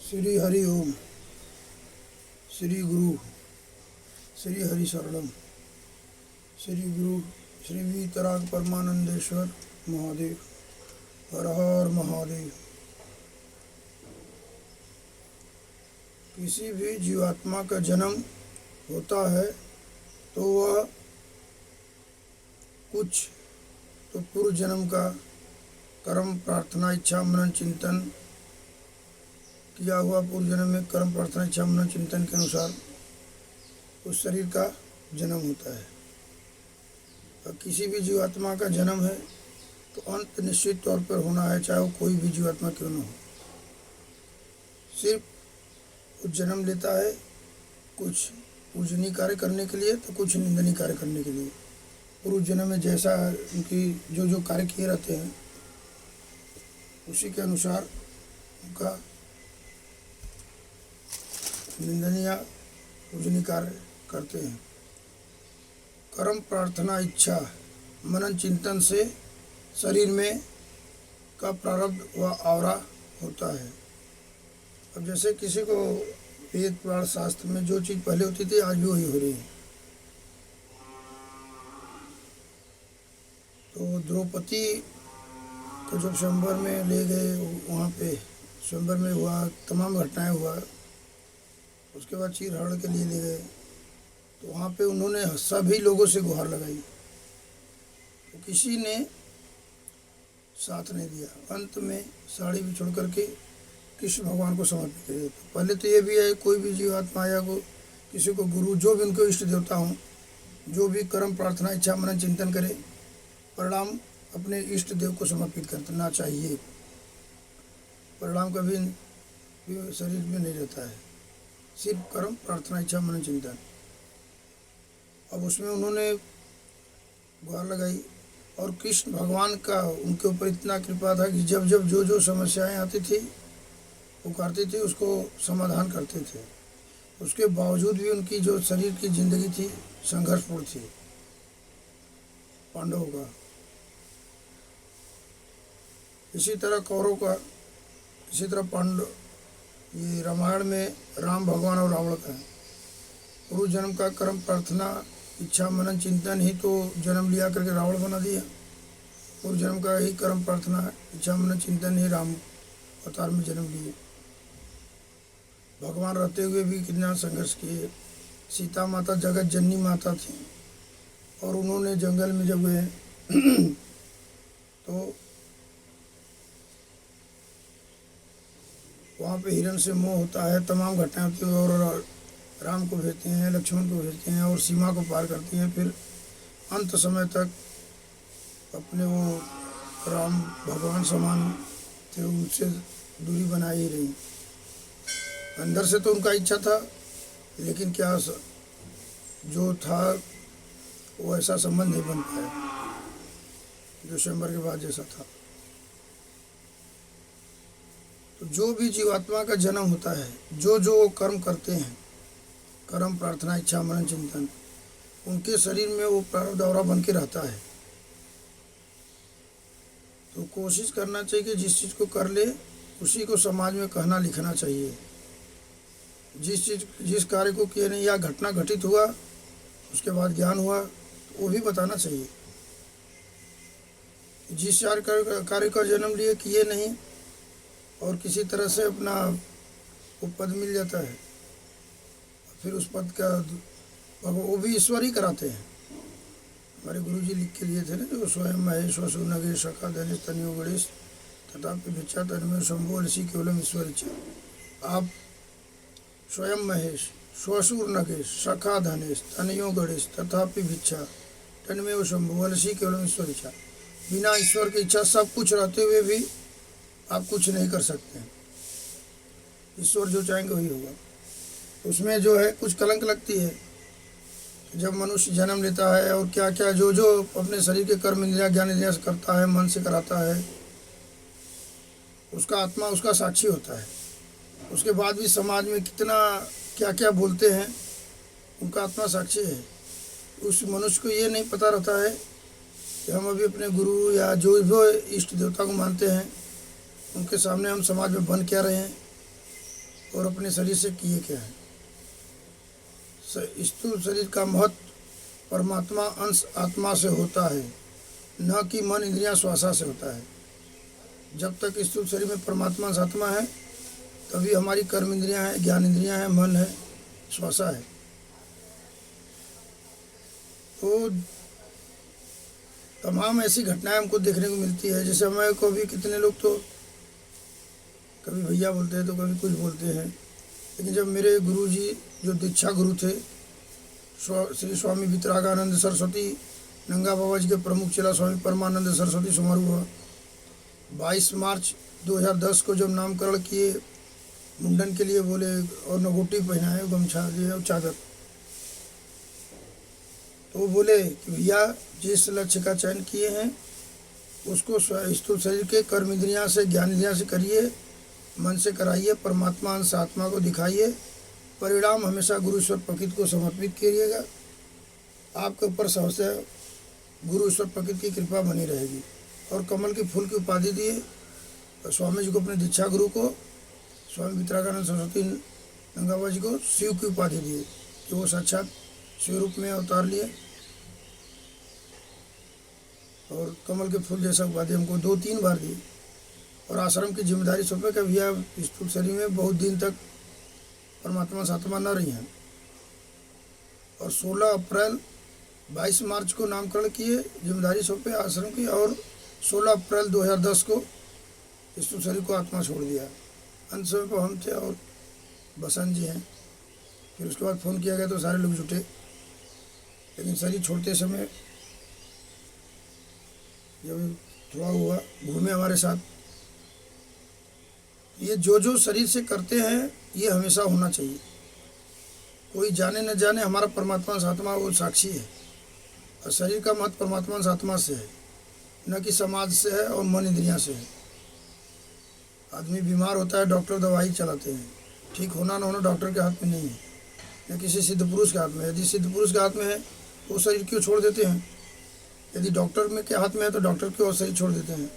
श्री हरि ओम। श्री गुरु श्री हरि शरणम। श्री गुरु श्री वीतराग परमानंदेश्वर महादेव। हर हर महादेव। किसी भी जीवात्मा का जन्म होता है तो वह कुछ तो पूर्व जन्म का कर्म प्रार्थना इच्छा मनन चिंतन किया हुआ पूर्व जन्म में कर्म प्रार्थना इच्छा मनन चिंतन के अनुसार उस शरीर का जन्म होता है। और किसी भी जीवात्मा का जन्म है तो अंत निश्चित तौर पर होना है, चाहे वो कोई भी जीवात्मा क्यों न हो। सिर्फ वो जन्म लेता है कुछ पूजनीय कार्य करने के लिए तो कुछ निंदनीय कार्य करने के लिए। पूर्व जन्म में जैसा उनकी जो जो कार्य किए रहते हैं उसी के अनुसार उनका निंदनीय पूजनीय कार्य करते हैं। कर्म प्रार्थना इच्छा मनन चिंतन से शरीर में का प्रारब्ध व आवरा होता है। अब जैसे किसी को वेद पुराण शास्त्र में जो चीज़ पहले होती थी आज भी वही हो रही है। तो द्रौपदी को जब स्वयंवर में ले गए, वहाँ पे स्वयंवर में हुआ तमाम घटनाएं हुआ, उसके बाद चीरहरण के लिए ले गए तो वहाँ पे उन्होंने सभी लोगों से गुहार लगाई तो किसी ने साथ नहीं दिया। अंत में साड़ी भी छोड़ करके कृष्ण भगवान को समर्पित किया। तो पहले तो ये भी है, कोई भी जीवात्मा या को किसी को गुरु जो भी उनको इष्ट देवता हों, जो भी कर्म प्रार्थना इच्छा मनन चिंतन करे, परिणाम अपने इष्ट देव को समर्पित करना चाहिए। परिणाम कभी शरीर में नहीं रहता है, सिर्फ कर्म प्रार्थना इच्छा मनन चिंतन। अब उसमें उन्होंने गुहार लगाई और कृष्ण भगवान का उनके ऊपर इतना कृपा था कि जब जब जो जो समस्याएं आती थी पुकारते थे उसको समाधान करते थे। उसके बावजूद भी उनकी जो शरीर की जिंदगी थी संघर्षपूर्ण थी। पांडवों का इसी तरह कौरव का, इसी तरह पांडव, ये रामायण में राम भगवान और रावण का है। पूर्व जन्म का कर्म प्रार्थना इच्छा मनन चिंतन ही तो जन्म लिया करके रावण बना दिया। पूर्व जन्म का ही कर्म प्रार्थना इच्छा मनन चिंतन ही राम अवतार में जन्म लिए। भगवान रहते हुए भी कितना संघर्ष किए। सीता माता जगत जननी माता थी और उन्होंने जंगल में जब गए तो वहाँ पे हिरण से मोह होता है, तमाम घटनाएं होती हैं और राम को भेजते हैं, लक्ष्मण को भेजते हैं और सीमा को पार करती हैं। फिर अंत समय तक अपने वो राम भगवान समान थे, उनसे दूरी बनाई ही रही। अंदर से तो उनका इच्छा था, लेकिन क्या जो था वो ऐसा संबंध नहीं बन पाया जो स्वयंवर के बाद जैसा था। तो जो भी जीवात्मा का जन्म होता है, जो जो कर्म करते हैं, कर्म प्रार्थना इच्छा मनन चिंतन, उनके शरीर में वो प्रारब्ध आवरा बन के रहता है। तो कोशिश करना चाहिए कि जिस चीज़ को कर ले उसी को समाज में कहना लिखना चाहिए। जिस कार्य को किए नहीं या घटना घटित हुआ उसके बाद ज्ञान हुआ तो वो भी बताना चाहिए। जिस कार्य का जन्म लिए किए नहीं और किसी तरह से अपना वो पद मिल जाता है, फिर उस पद का वो भी ईश्वर ही कराते हैं। हमारे गुरुजी लिख के लिए थे ना, जो स्वयं महेश वसु नगेश सखा धनेश तनियो गणेश तथापि भिक्षा तन्मय शंभो ऋषि केवलम ईश्वर इच्छा। आप स्वयं महेश स्वसुर नगेश सखा धनेश तनियो गणेश तथापि भिक्षा तन्मय शंभो ऋषि केवलम ईश्वर इच्छा। बिना ईश्वर की इच्छा सब कुछ रहते हुए भी आप कुछ नहीं कर सकते। ईश्वर जो चाहेंगे वही होगा। उसमें जो है कुछ कलंक लगती है जब मनुष्य जन्म लेता है और क्या क्या जो जो अपने शरीर के कर्म इंद्रिया ज्ञान इंद्रिया से करता है, मन से कराता है, उसका आत्मा उसका साक्षी होता है। उसके बाद भी समाज में कितना क्या क्या बोलते हैं, उनका आत्मा साक्षी है। उस मनुष्य को ये नहीं पता रहता है कि हम अभी अपने गुरु या जो भी इष्ट देवता को मानते हैं उनके सामने हम समाज में बन क्या रहे हैं। और अपने शरीर से किए क्या है। स्थूल शरीर का महत्व परमात्मा अंश आत्मा से होता है, न कि मन इंद्रियां श्वासा से होता है। जब तक स्थूल शरीर में परमात्मा अंश आत्मा है तभी हमारी कर्म इंद्रियां हैं, ज्ञान इंद्रियां हैं, मन है, श्वासा है। तो तमाम ऐसी घटनाएं हमको देखने को मिलती है। जैसे हमें कभी कितने लोग तो कभी भैया बोलते हैं तो कभी कुछ बोलते हैं, लेकिन जब मेरे गुरु जी जो दीक्षा गुरु थे श्री स्वामी वितरागानंद सरस्वती नंगा बाबा जी के प्रमुख चेला स्वामी परमानंद सरस्वती समारोह हुआ 22 मार्च 2010 को। जब नामकरण किए, मुंडन के लिए बोले और नगोटी पहनाए, गमछा दिए और चादर, तो वो बोले कि भैया जिस लक्ष्य का चयन किए हैं उसको स्थूल शरीर के कर्म इंद्रियां से, ज्ञान इंद्रियां से करिए, मन से कराइए, परमात्मा अंश आत्मा को दिखाइए, परिणाम हमेशा गुरु ईश्वर प्रकृति को समर्पित करिएगा। आपके ऊपर सहसा गुरु ईश्वर प्रकृति की कृपा बनी रहेगी। और कमल के फूल की उपाधि दिए तो स्वामी जी को, अपने दीक्षा गुरु को, स्वामी वितरागानंद सरस्वती नंगाबा जी को शिव की उपाधि दिए कि वो साक्षात शिव रूप में अवतार लिए। और कमल के फूल जैसा उपाधि हमको 2-3 बार दी। और आश्रम की जिम्मेदारी सौंपे कि भैया स्थूल शरीर में बहुत दिन तक परमात्मा सात्मा न रही हैं। और 16 अप्रैल 22 मार्च को नामकरण किए, जिम्मेदारी सौंपे आश्रम की, और 16 अप्रैल 2010 को स्थूल शरीर को आत्मा छोड़ दिया। अंत समय पर हम थे और बसंत जी हैं। फिर उसके बाद फ़ोन किया गया तो सारे लोग जुटे, लेकिन शरीर छोड़ते समय जब थोड़ा हुआ, घूमे हमारे साथ। ये जो शरीर से करते हैं ये हमेशा होना चाहिए। कोई जाने न जाने, हमारा परमात्मा आत्मा वो साक्षी है। और शरीर का महत्व परमात्मा आत्मा से है, न कि समाज से है और मन इंद्रियां से है। आदमी बीमार होता है, डॉक्टर दवाई चलाते हैं, ठीक होना न होना डॉक्टर के हाथ में नहीं है, न किसी सिद्ध पुरुष के हाथ में। यदि सिद्ध पुरुष के हाथ में है तो वो शरीर क्यों छोड़ देते हैं? यदि डॉक्टर में के हाथ में है तो डॉक्टर क्यों शरीर छोड़ देते हैं?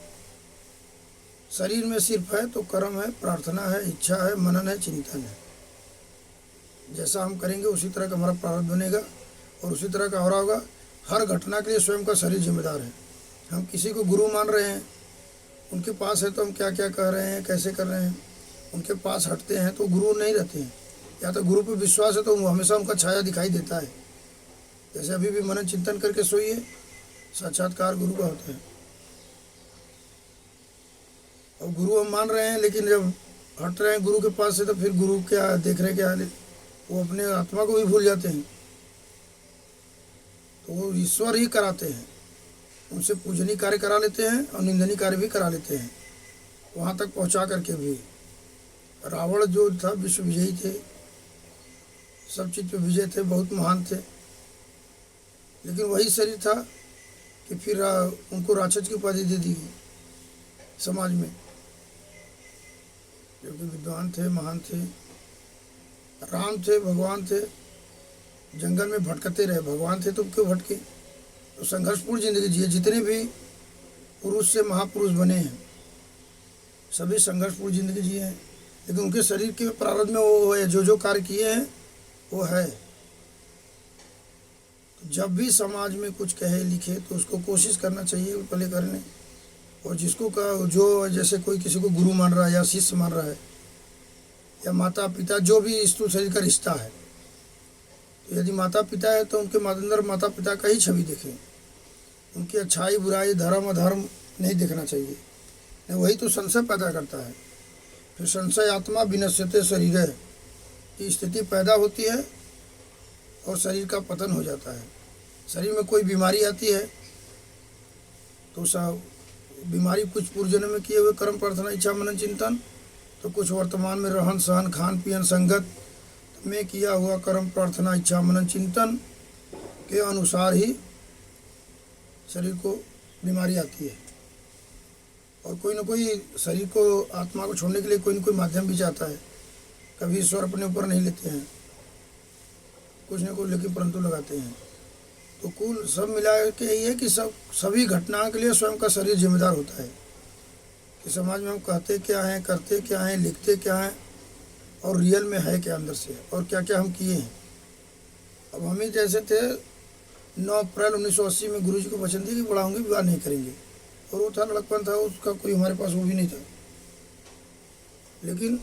शरीर में सिर्फ है तो कर्म है, प्रार्थना है, इच्छा है, मनन है, चिंतन है। जैसा हम करेंगे उसी तरह का हमारा प्रारब्ध बनेगा और उसी तरह का हो रहा होगा। हर घटना के लिए स्वयं का शरीर जिम्मेदार है। हम किसी को गुरु मान रहे हैं, उनके पास है तो हम क्या क्या कह रहे हैं, कैसे कर रहे हैं, उनके पास हटते हैं तो गुरु नहीं रहते हैं। या तो गुरु पर विश्वास है तो हमेशा उनका छाया दिखाई देता है। जैसे अभी भी मनन चिंतन करके सोइए, साक्षात्कार गुरु का होता है। और गुरु हम मान रहे हैं, लेकिन जब हट रहे हैं गुरु के पास से तो फिर गुरु क्या देख रहे क्या, वो अपने आत्मा को भी भूल जाते हैं। तो वो ईश्वर ही कराते हैं, उनसे पूजनीय कार्य करा लेते हैं और निंदनीय कार्य भी करा लेते हैं, वहाँ तक पहुँचा करके भी। रावण जो था विश्व विजयी थे, सब चीज़ पे विजय थे, बहुत महान थे, लेकिन वही शरीर था कि फिर उनको राक्षस की उपाधि दे दी समाज में। जो कि विद्वान थे, महान थे, राम थे, भगवान थे, जंगल में भटकते रहे। भगवान थे तो क्यों भटके? तो संघर्षपूर्ण जिंदगी जिए। जितने भी पुरुष से महापुरुष बने हैं सभी संघर्षपूर्ण जिंदगी जिए हैं, लेकिन उनके शरीर के प्रारब्ध में वो है, जो कार्य किए हैं वो है। तो जब भी समाज में कुछ कहे लिखे तो उसको कोशिश करना चाहिए पहले करने। और जिसको का जो जैसे कोई किसी को गुरु मान रहा है या शिष्य मान रहा है या माता पिता, जो भी स्थूल शरीर का रिश्ता है, तो यदि माता पिता है तो उनके अंदर माता पिता का ही छवि देखें। उनकी अच्छाई बुराई, धर्म अधर्म नहीं देखना चाहिए, वही तो संशय पैदा करता है। फिर संशय आत्मा विनश्यते शरीर है की स्थिति पैदा होती है और शरीर का पतन हो जाता है। शरीर में कोई बीमारी आती है तो बीमारी कुछ पूर्व जन्म में किए हुए कर्म, प्रार्थना, इच्छा, मनन, चिंतन, तो कुछ वर्तमान में रहन सहन, खान पीन, संगत में किया हुआ कर्म, प्रार्थना, इच्छा, मनन, चिंतन के अनुसार ही शरीर को बीमारी आती है। और कोई ना कोई शरीर को, आत्मा को छोड़ने के लिए कोई ना कोई माध्यम भी चाहता है। कभी ईश्वर अपने ऊपर नहीं लेते हैं, कुछ न कुछ लेकिन परंतु लगाते हैं। तो कुल सब मिला के यही है कि सभी घटनाओं के लिए स्वयं का शरीर जिम्मेदार होता है। कि समाज में हम कहते क्या हैं, करते क्या हैं, लिखते क्या हैं, और रियल में है क्या अंदर से और क्या क्या हम किए हैं। अब हम ही जैसे थे 9 अप्रैल 1980 में गुरु जी को वचन दिया कि बड़ा होंगे विवाह नहीं करेंगे, और वो था लड़कपन था, उसका कोई हमारे पास वो भी नहीं था। लेकिन